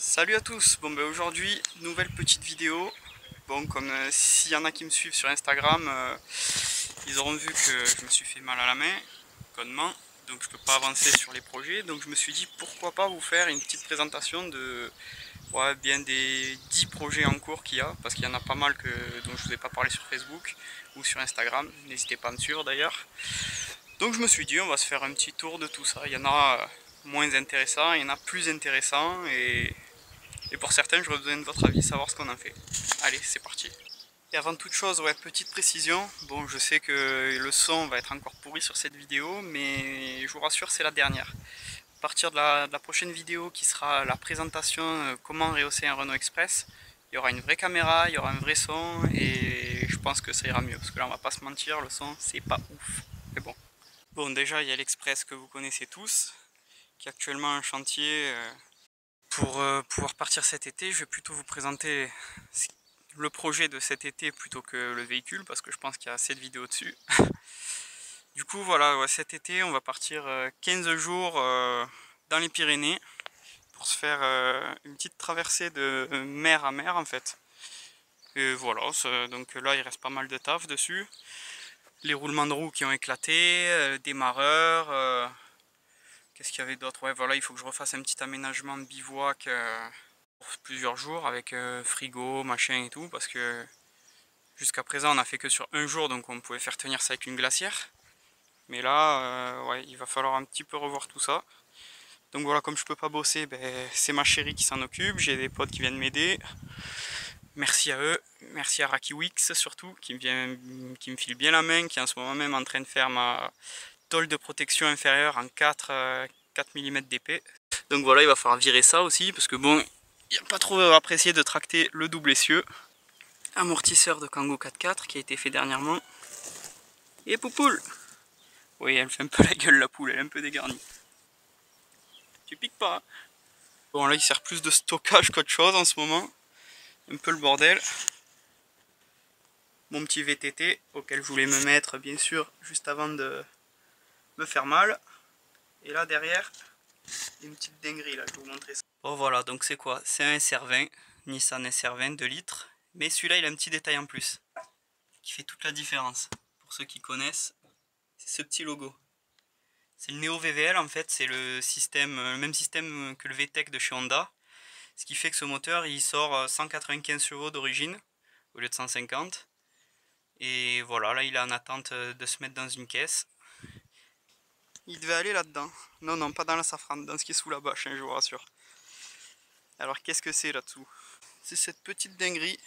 Salut à tous, aujourd'hui nouvelle petite vidéo. Comme s'il y en a qui me suivent sur Instagram, ils auront vu que je me suis fait mal à la main, connement, donc je peux pas avancer sur les projets. Donc je me suis dit pourquoi pas vous faire une petite présentation de bien des 10 projets en cours qu'il y a, parce qu'il y en a pas mal dont je vous ai pas parlé sur Facebook ou sur Instagram. N'hésitez pas à me suivre d'ailleurs. Donc je me suis dit on va se faire un petit tour de tout ça. Il y en a moins intéressants, il y en a plus intéressants et pour certains, j'aurais besoin de votre avis, savoir ce qu'on en fait. Allez, c'est parti. Et avant toute chose, petite précision. Bon, je sais que le son va être encore pourri sur cette vidéo, mais je vous rassure, c'est la dernière. À partir de la prochaine vidéo, qui sera la présentation comment rehausser un Renault Express, il y aura une vraie caméra, il y aura un vrai son, et je pense que ça ira mieux. Parce que là, on va pas se mentir, le son, c'est pas ouf. Mais bon. Bon, déjà, il y a l'Express que vous connaissez tous, qui est actuellement un chantier. Pour pouvoir partir cet été, je vais plutôt vous présenter le projet de cet été plutôt que le véhicule parce que je pense qu'il y a assez de vidéos dessus. Du coup voilà, cet été on va partir 15 jours dans les Pyrénées pour se faire une petite traversée de mer à mer en fait. Et voilà, donc là il reste pas mal de taf dessus. Les roulements de roues qui ont éclaté, démarreur, qu'est-ce qu'il y avait d'autre? Ouais voilà, il faut que je refasse un petit aménagement de bivouac pour plusieurs jours avec frigo, machin et tout, parce que jusqu'à présent on a fait que sur un jour, donc on pouvait faire tenir ça avec une glacière. Mais là, il va falloir un petit peu revoir tout ça. Donc voilà, comme je peux pas bosser, c'est ma chérie qui s'en occupe, j'ai des potes qui viennent m'aider. Merci à eux, merci à RakiWix surtout, qui me file bien la main, qui est en ce moment même en train de faire ma tôle de protection inférieure en 4 mm d'épais. Donc voilà, il va falloir virer ça aussi, parce que bon, il n'a pas trop apprécié de tracter le double essieu. Amortisseur de Kangoo 4x4 qui a été fait dernièrement. Et Poupoule! Oui, elle fait un peu la gueule la poule, elle est un peu dégarnie. Tu piques pas, hein? Bon là il sert plus de stockage qu'autre chose en ce moment. Un peu le bordel. Mon petit VTT auquel je voulais me mettre bien sûr juste avant de me faire mal. Et là derrière, une petite dinguerie là, je vais vous montrer ça. Bon voilà, donc c'est quoi? C'est un SR20, Nissan SR20 2 litres. Mais celui-là il a un petit détail en plus, qui fait toute la différence. Pour ceux qui connaissent, c'est ce petit logo. C'est le Neo VVL en fait, c'est le même système que le VTEC de chez Honda. Ce qui fait que ce moteur il sort 195 chevaux d'origine au lieu de 150. Et voilà, là il est en attente de se mettre dans une caisse. Il devait aller là-dedans. Non, non, pas dans la safrane, dans ce qui est sous la bâche, hein, je vous rassure. Alors qu'est-ce que c'est là-dessous? C'est cette petite dinguerie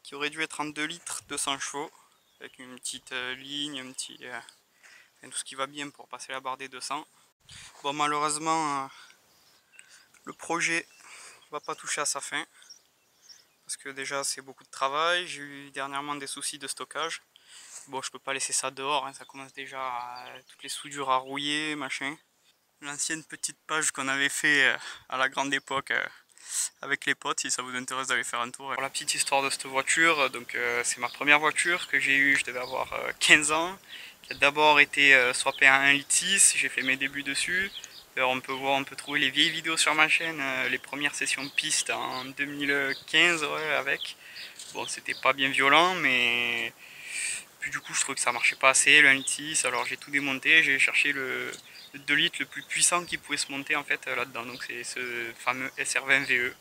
qui aurait dû être en 2 litres 200 chevaux. Avec une petite ligne, tout ce qui va bien pour passer la barre des 200. Bon, malheureusement, le projet va pas toucher à sa fin. Parce que déjà c'est beaucoup de travail, j'ai eu dernièrement des soucis de stockage. Bon, je peux pas laisser ça dehors, hein, ça commence déjà toutes les soudures à rouiller, machin. L'ancienne petite page qu'on avait fait à la grande époque avec les potes, si ça vous intéresse d'aller faire un tour. Pour la petite histoire de cette voiture, c'est ma première voiture que j'ai eue, je devais avoir 15 ans, qui a d'abord été swappée à 1,6 litre, j'ai fait mes débuts dessus. D'ailleurs on peut trouver les vieilles vidéos sur ma chaîne, les premières sessions piste en 2015 avec. Bon, c'était pas bien violent, mais puis du coup je trouvais que ça marchait pas assez, le 1,6 litre, alors j'ai tout démonté, j'ai cherché le 2 litres le plus puissant qui pouvait se monter en fait là-dedans, donc c'est ce fameux SR20 VE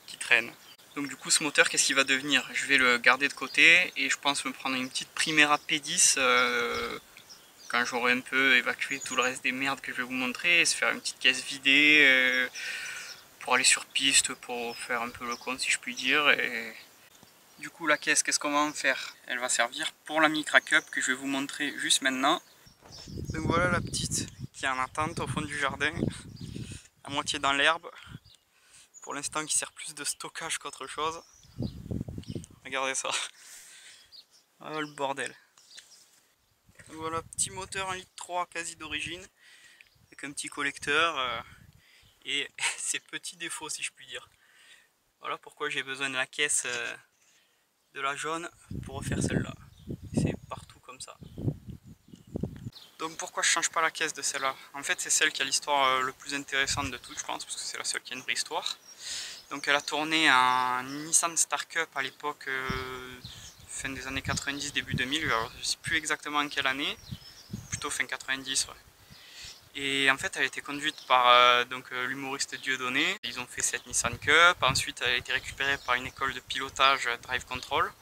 qui traîne. Donc du coup ce moteur qu'est-ce qu'il va devenir? Je vais le garder de côté et je pense me prendre une petite Primera P10 quand j'aurai un peu évacué tout le reste des merdes que je vais vous montrer, et se faire une petite caisse vidée pour aller sur piste, pour faire un peu le compte si je puis dire. Et du coup la caisse, qu'est-ce qu'on va en faire? Elle va servir pour la Micra Cup que je vais vous montrer juste maintenant. Donc voilà la petite qui est en attente au fond du jardin, à moitié dans l'herbe. Pour l'instant qui sert plus de stockage qu'autre chose. Regardez ça. Oh le bordel. Donc voilà, petit moteur 1,3 litre quasi d'origine, avec un petit collecteur et ses petits défauts si je puis dire. Voilà pourquoi j'ai besoin de la caisse de la jaune pour refaire celle-là. C'est partout comme ça. Donc pourquoi je change pas la caisse de celle-là? En fait c'est celle qui a l'histoire le plus intéressante de toutes je pense, parce que c'est la seule qui a une vraie histoire. Donc elle a tourné un Nissan Star Cup à l'époque, fin des années 90, début 2000, alors je sais plus exactement en quelle année, plutôt fin 90 ouais. Et en fait elle a été conduite par l'humoriste Dieudonné. Ils ont fait cette Nissan Cup, ensuite elle a été récupérée par une école de pilotage Drive Control.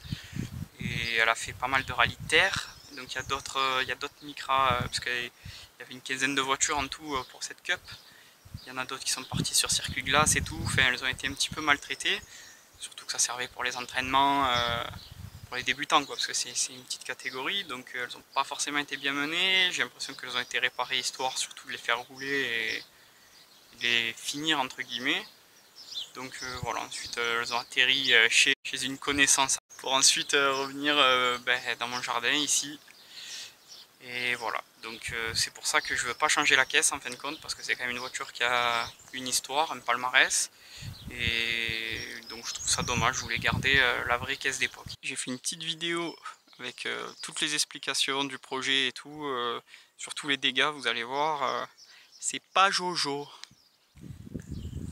Et elle a fait pas mal de rallyes de terre. Donc il y a d'autres Micra, parce qu'il y avait une quinzaine de voitures en tout pour cette Cup. Il y en a d'autres qui sont partis sur circuit glace et tout. Enfin, elles ont été un petit peu maltraitées. Surtout que ça servait pour les entraînements, pour les débutants, quoi, parce que c'est une petite catégorie. Donc elles n'ont pas forcément été bien menées. J'ai l'impression qu'elles ont été réparées histoire surtout de les faire rouler et de les finir entre guillemets. Donc voilà, ensuite elles ont atterri chez une connaissance pour ensuite revenir dans mon jardin ici. Et voilà, donc c'est pour ça que je veux pas changer la caisse en fin de compte, parce que c'est quand même une voiture qui a une histoire, un palmarès. Et donc je trouve ça dommage, je voulais garder la vraie caisse d'époque. J'ai fait une petite vidéo avec toutes les explications du projet et tout, sur tous les dégâts, vous allez voir, c'est pas Jojo.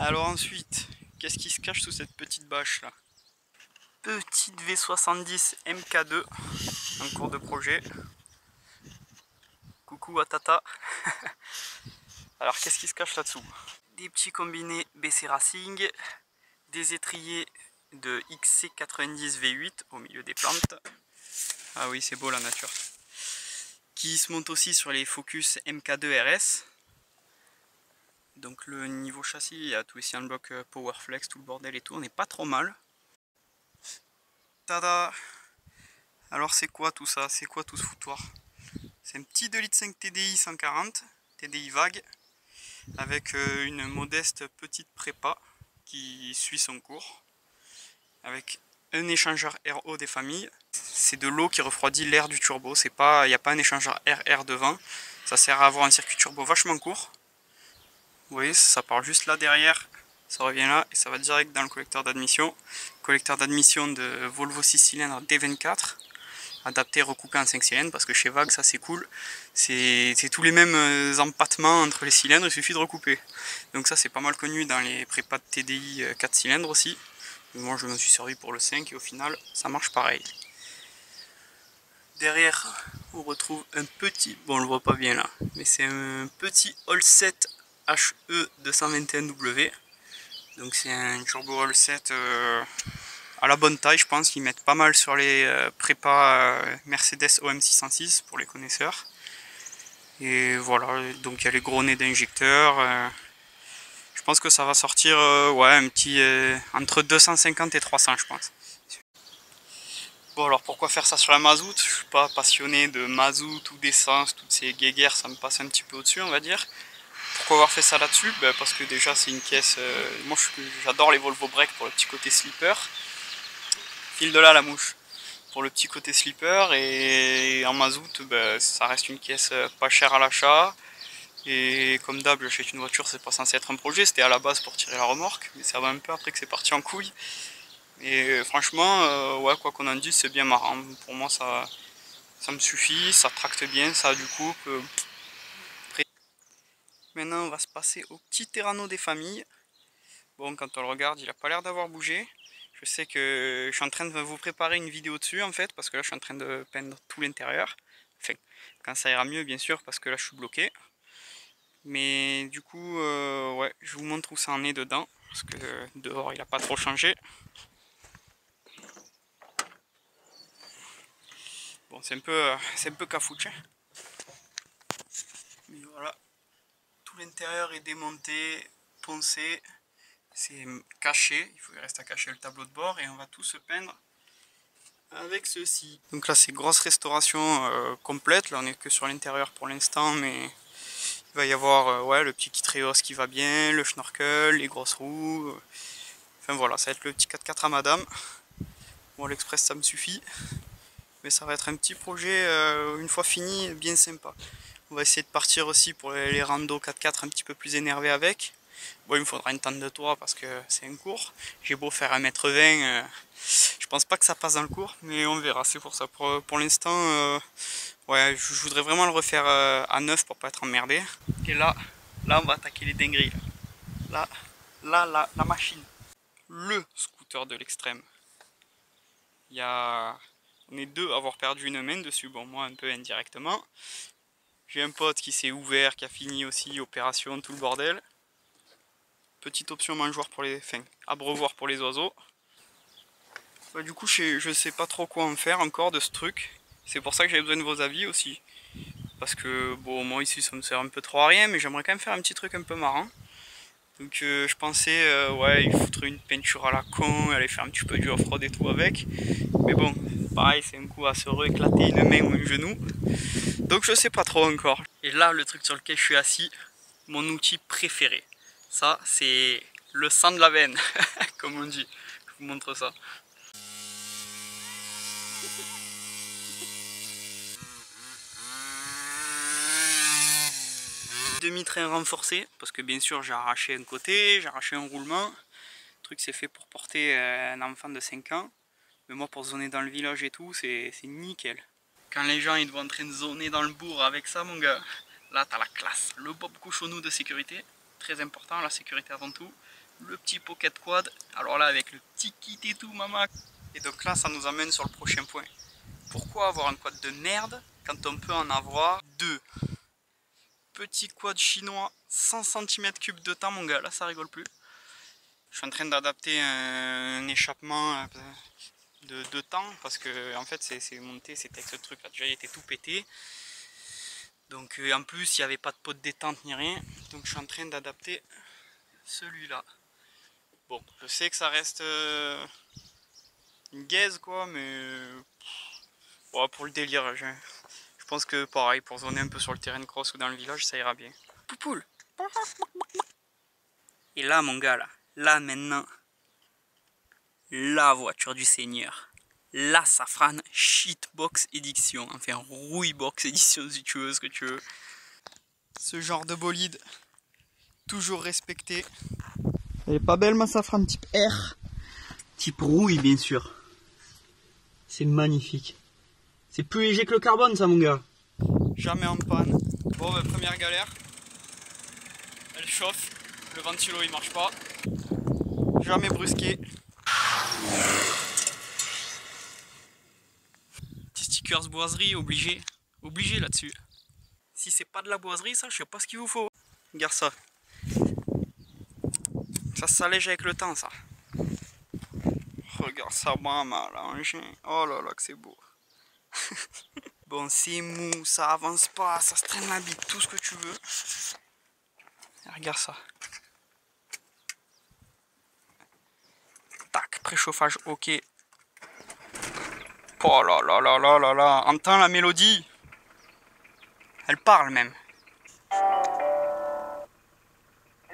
Alors ensuite, qu'est-ce qui se cache sous cette petite bâche là? Petite V70 MK2 en cours de projet. Coucou à Tata. Alors qu'est-ce qui se cache là-dessous? Des petits combinés BC Racing, des étriers de XC90 V8 au milieu des plantes. Ah oui, c'est beau la nature. Qui se monte aussi sur les Focus MK2 RS. Donc le niveau châssis, il y a tout ici un bloc Powerflex, tout le bordel et tout, on n'est pas trop mal. Tada! Alors c'est quoi tout ça? C'est quoi tout ce foutoir? C'est un petit 2,5 litres TDI 140, TDI vague, avec une modeste petite prépa qui suit son cours, avec un échangeur RO des familles. C'est de l'eau qui refroidit l'air du turbo, il n'y a pas un échangeur RR devant, ça sert à avoir un circuit turbo vachement court. Vous voyez, ça part juste là derrière, ça revient là et ça va direct dans le collecteur d'admission. Collecteur d'admission de Volvo 6 cylindres D24. Adapté, recoupé en 5 cylindres, parce que chez Vague ça c'est cool, c'est tous les mêmes empattements entre les cylindres, il suffit de recouper. Donc ça c'est pas mal connu dans les prépas de TDI 4 cylindres aussi. Moi je me suis servi pour le 5 et au final ça marche pareil. Derrière on retrouve un petit, bon on le voit pas bien là, mais c'est un petit All-Set HE 221W. Donc c'est un turbo All-Set à la bonne taille, je pense qu'ils mettent pas mal sur les prépas Mercedes OM606 pour les connaisseurs. Et voilà, donc il y a les gros nez d'injecteurs. Je pense que ça va sortir ouais, un petit entre 250 et 300 je pense. Bon alors pourquoi faire ça sur la mazout? Je suis pas passionné de mazout ou d'essence, toutes ces guéguerres ça me passe un petit peu au-dessus on va dire. Pourquoi avoir fait ça là-dessus? Parce que déjà c'est une caisse, moi j'adore les Volvo Break pour le petit côté slipper. File de là la mouche. Pour le petit côté slipper, et en mazout ça reste une caisse pas chère à l'achat. Et comme d'hab j'achète une voiture, c'est pas censé être un projet, c'était à la base pour tirer la remorque, mais ça va un peu après que c'est parti en couille. Et franchement ouais, quoi qu'on en dise, c'est bien marrant. Pour moi ça me suffit, ça tracte bien, ça a du couple. Maintenant on va se passer au petit Terrano des familles. Bon, quand on le regarde il a pas l'air d'avoir bougé. Je sais que je suis en train de vous préparer une vidéo dessus en fait, parce que là je suis en train de peindre tout l'intérieur. Enfin, quand ça ira mieux bien sûr, parce que là je suis bloqué. Mais du coup, ouais, je vous montre où ça en est dedans, parce que dehors il a pas trop changé. Bon, c'est un peu cafouche. Mais voilà, tout l'intérieur est démonté, poncé. C'est caché, il reste à cacher le tableau de bord et on va tout se peindre avec ceci. Donc là c'est grosse restauration complète, là on est que sur l'intérieur pour l'instant, mais il va y avoir ouais, le petit Kitreos qui va bien, le schnorkel, les grosses roues, enfin voilà, ça va être le petit 4x4 à madame. Bon, l'Express ça me suffit, mais ça va être un petit projet une fois fini bien sympa. On va essayer de partir aussi pour les randos 4x4 un petit peu plus énervés avec. Bon, il me faudra une tente de toit parce que c'est un cours. J'ai beau faire 1,20 m, je Je pense pas que ça passe dans le cours, mais on verra. C'est pour ça. Pour l'instant, ouais, je voudrais vraiment le refaire à neuf pour pas être emmerdé. Et là, on va attaquer les dingueries. Là, la machine. Le scooter de l'extrême. On est deux à avoir perdu une main dessus. Bon, moi un peu indirectement. J'ai un pote qui s'est ouvert, qui a fini aussi, opération, tout le bordel. Petite option mangeoire pour les... Enfin, abreuvoir pour les oiseaux. Bah, du coup, je sais pas trop quoi en faire encore de ce truc. C'est pour ça que j'avais besoin de vos avis aussi. Parce que, bon, moi ici ça me sert un peu trop à rien, mais j'aimerais quand même faire un petit truc un peu marrant. Donc je pensais, ouais, il foutre une peinture à la con, aller faire un petit peu du off-road et tout avec. Mais bon, pareil, c'est un coup à se rééclater une main ou un genou. Donc je sais pas trop encore. Et là, le truc sur lequel je suis assis, mon outil préféré. Ça, c'est le sang de la veine, comme on dit. Je vous montre ça. Demi-train renforcé, parce que bien sûr j'ai arraché un côté, j'ai arraché un roulement. Le truc c'est fait pour porter un enfant de 5 ans. Mais moi pour zoner dans le village et tout, c'est nickel. Quand les gens ils vont en train de zoner dans le bourg avec ça mon gars, là t'as la classe. Le bob cochonou de sécurité, très important, la sécurité avant tout. Le petit pocket quad, alors là avec le petit kit et tout maman. Et donc là ça nous amène sur le prochain point. Pourquoi avoir un quad de merde quand on peut en avoir deux? Petit quad chinois, 100 cm3 de temps mon gars, là ça rigole plus. Je suis en train d'adapter un échappement de temps parce que en fait c'est monté, c'était avec ce truc là, déjà il était tout pété. Donc en plus il n'y avait pas de pot de détente ni rien, donc je suis en train d'adapter celui-là. Bon, je sais que ça reste une gaze quoi, mais bon, pour le délire, je pense que pareil, pour zoner un peu sur le terrain de cross ou dans le village, ça ira bien. Poupoule. Et là mon gars, là maintenant, la voiture du Seigneur. La Safran Shitbox Edition, enfin Rouillebox Edition si tu veux, ce que tu veux. Ce genre de bolide, toujours respecté. Elle est pas belle ma Safran type R, type rouille bien sûr. C'est magnifique. C'est plus léger que le carbone ça mon gars. Jamais en panne. Bon bah, première galère. Elle chauffe, le ventilo il marche pas. Jamais brusqué. Petit stickers boiserie obligé. Obligé là-dessus. Si c'est pas de la boiserie ça, je sais pas ce qu'il vous faut. Regarde ça. Ça s'allège avec le temps ça. Regarde ça maman là, engin. Oh là là que c'est beau. Bon c'est mou, ça avance pas, ça se traîne la bite, tout ce que tu veux. Regarde ça. Tac, préchauffage ok. Oh là là là là là là, entends la mélodie. Elle parle même.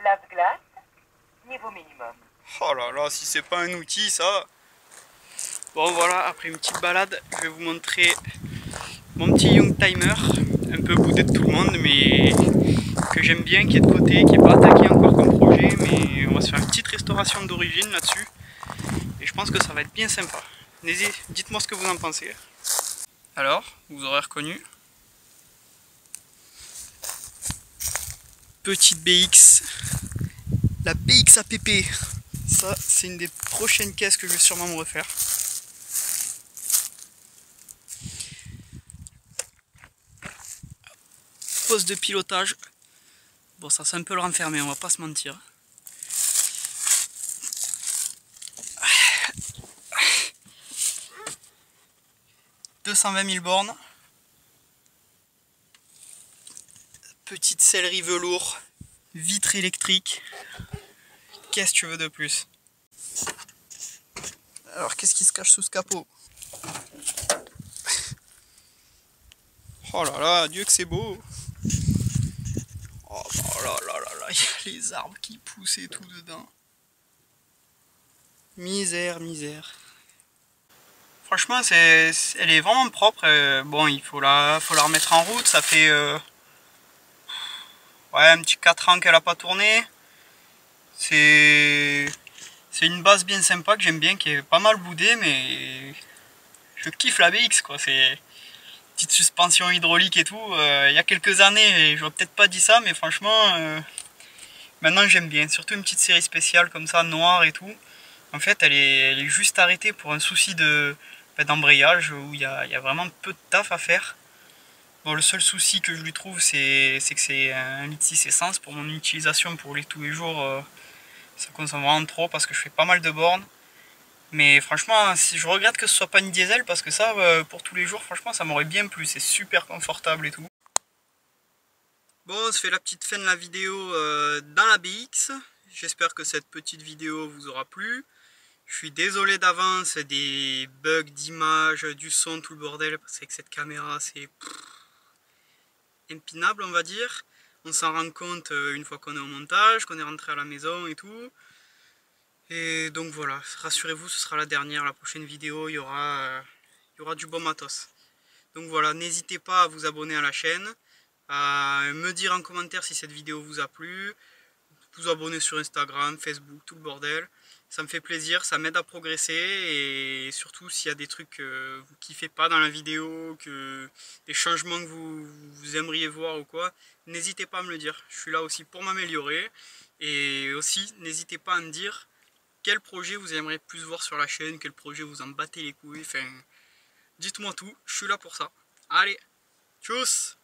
Lave-glace, niveau minimum. Oh là là, si c'est pas un outil ça. Bon voilà, après une petite balade, je vais vous montrer mon petit Young Timer. Un peu boudé de tout le monde, mais que j'aime bien, qui est de côté, qui n'est pas attaqué encore comme projet. Mais on va se faire une petite restauration d'origine là-dessus. Et je pense que ça va être bien sympa. Dites-moi ce que vous en pensez. Alors, vous aurez reconnu. Petite BX. La BX APP. Ça, c'est une des prochaines caisses que je vais sûrement me refaire. Poste de pilotage. Bon, ça c'est un peu le renfermer, on va pas se mentir. 220 000 bornes. Petite sellerie velours. Vitre électrique. Qu'est-ce que tu veux de plus? Alors, qu'est-ce qui se cache sous ce capot? Oh là là, Dieu que c'est beau! Oh là là là là, il y a les arbres qui poussent et tout dedans. Misère, misère. Franchement, elle est vraiment propre. Bon, il faut la remettre en route. Ça fait ouais, un petit 4 ans qu'elle n'a pas tourné. C'est C'est une base bien sympa que j'aime bien, qui est pas mal boudée, mais je kiffe la BX quoi. C'est petite suspension hydraulique et tout. Il y a quelques années, j'aurais peut-être pas dit ça, mais franchement, maintenant j'aime bien. Surtout une petite série spéciale comme ça, noire et tout. En fait, elle est juste arrêtée pour un souci d'embrayage où il y a vraiment peu de taf à faire. Bon, le seul souci que je lui trouve, c'est que c'est 1,6 litre essence. Pour mon utilisation pour les tous les jours, ça consomme vraiment trop parce que je fais pas mal de bornes. Mais franchement, je regrette que ce soit pas une diesel parce que ça, pour tous les jours, franchement, ça m'aurait bien plu. C'est super confortable et tout. Bon, on se fait la petite fin de la vidéo dans la BX. J'espère que cette petite vidéo vous aura plu. Je suis désolé d'avance des bugs d'image, du son, tout le bordel, parce qu'avec cette caméra, c'est impinable, on va dire. On s'en rend compte une fois qu'on est au montage, qu'on est rentré à la maison et tout. Et donc voilà, rassurez-vous, ce sera la dernière. La prochaine vidéo, il y aura du bon matos. Donc voilà, n'hésitez pas à vous abonner à la chaîne, à me dire en commentaire si cette vidéo vous a plu, vous abonner sur Instagram, Facebook, tout le bordel. Ça me fait plaisir, ça m'aide à progresser et surtout s'il y a des trucs que vous kiffez pas dans la vidéo, des changements que vous aimeriez voir ou quoi, n'hésitez pas à me le dire. Je suis là aussi pour m'améliorer et aussi n'hésitez pas à me dire quel projet vous aimeriez plus voir sur la chaîne, quel projet vous en battez les couilles, enfin dites-moi tout, je suis là pour ça. Allez, tchuss!